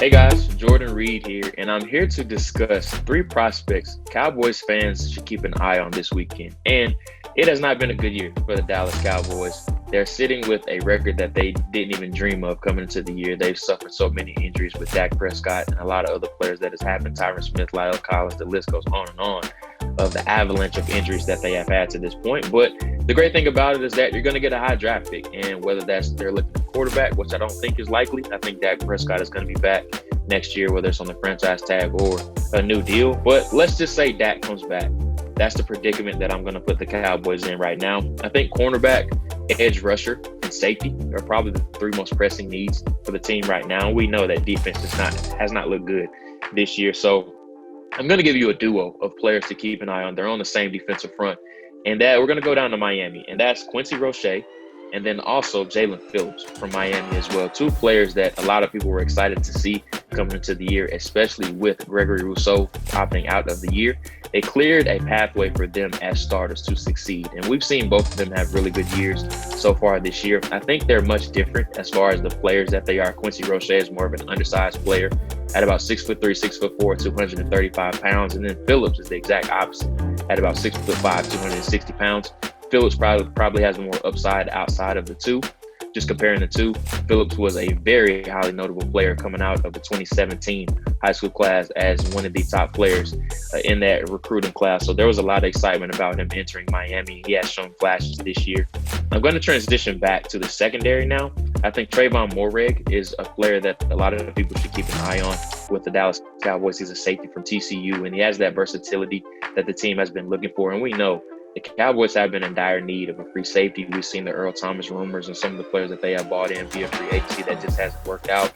Hey guys, Jordan Reid here, and I'm here to discuss three prospects Cowboys fans should keep an eye on this weekend. And it has not been a good year for the Dallas Cowboys. They're sitting with a record that they didn't even dream of coming into the year. They've suffered so many injuries with Dak Prescott and a lot of other players that has happened. Tyron Smith, Lyle Collins, the list goes on and on of the avalanche of injuries that they have had to this point. But the great thing about it is that you're going to get a high draft pick, and whether that's they're looking at quarterback, which I don't think is likely. I think Dak Prescott is going to be back next year, whether it's on the franchise tag or a new deal. But let's just say Dak comes back. That's the predicament that I'm going to put the Cowboys in right now. I think cornerback, edge rusher, and safety are probably the three most pressing needs for the team right now. We know that defense has not looked good this year. So I'm going to give you a duo of players to keep an eye on. They're on the same defensive front. And that we're going to go down to Miami. And that's QUINCY ROCHE and then also JAELAN PHILLIPS from Miami as well. Two players that a lot of people were excited to see coming into the year, especially with Gregory Rousseau opting out of the year. They cleared a pathway for them as starters to succeed. And we've seen both of them have really good years so far this year. I think they're much different as far as the players that they are. QUINCY ROCHE is more of an undersized player at about 6'3", 6'4", 235 pounds. And then Phillips is the exact opposite at about 6'5", 260 pounds. Phillips probably has more upside outside of the two. Just comparing the two, Phillips was a very highly notable player coming out of the 2017 high school class as one of the top players in that recruiting class. So there was a lot of excitement about him entering Miami. He has shown flashes this year. I'm going to transition back to the secondary now. I think TREVON MOEHRIG is a player that a lot of people should keep an eye on with the Dallas Cowboys. He's a safety from TCU, and he has that versatility that the team has been looking for. And we know the Cowboys have been in dire need of a free safety. We've seen the Earl Thomas rumors and some of the players that they have bought in via free agency that just hasn't worked out.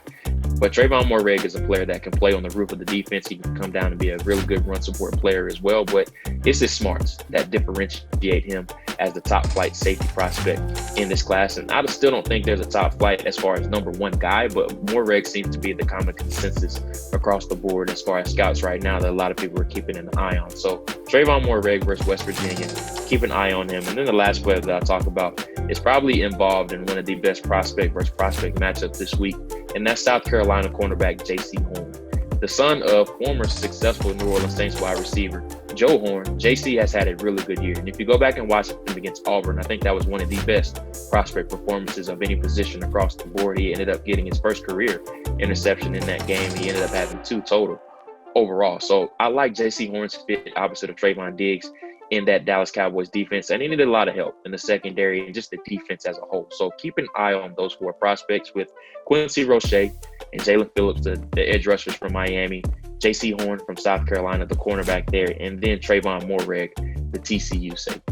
But TREVON MOEHRIG is a player that can play on the roof of the defense. He can come down and be a really good run support player as well. But it's his smarts that differentiate him as the top flight safety prospect in this class. And I still don't think there's a top flight as far as number one guy, but MOEHRIG seems to be the common consensus across the board as far as scouts right now that a lot of people are keeping an eye on. So TREVON MOEHRIG versus West Virginia, keep an eye on him. And then the last player that I'll talk about is probably involved in one of the best prospect versus prospect matchups this week, and that's South Carolina cornerback JAYCEE Horn. The son of former successful New Orleans Saints wide receiver Joe Horn, JAYCEE has had a really good year. And if you go back and watch him against Auburn, I think that was one of the best prospect performances of any position across the board. He ended up getting his first career interception in that game. He ended up having 2 total overall. So I like JAYCEE Horn's fit opposite of Trevon Diggs in that Dallas Cowboys defense, and he needed a lot of help in the secondary and just the defense as a whole. So keep an eye on those 4 prospects with QUINCY ROCHE and JAELAN PHILLIPS, the edge rushers from Miami, JAYCEE Horn from South Carolina, the cornerback there, and then TREVON MOEHRIG, the TCU safety.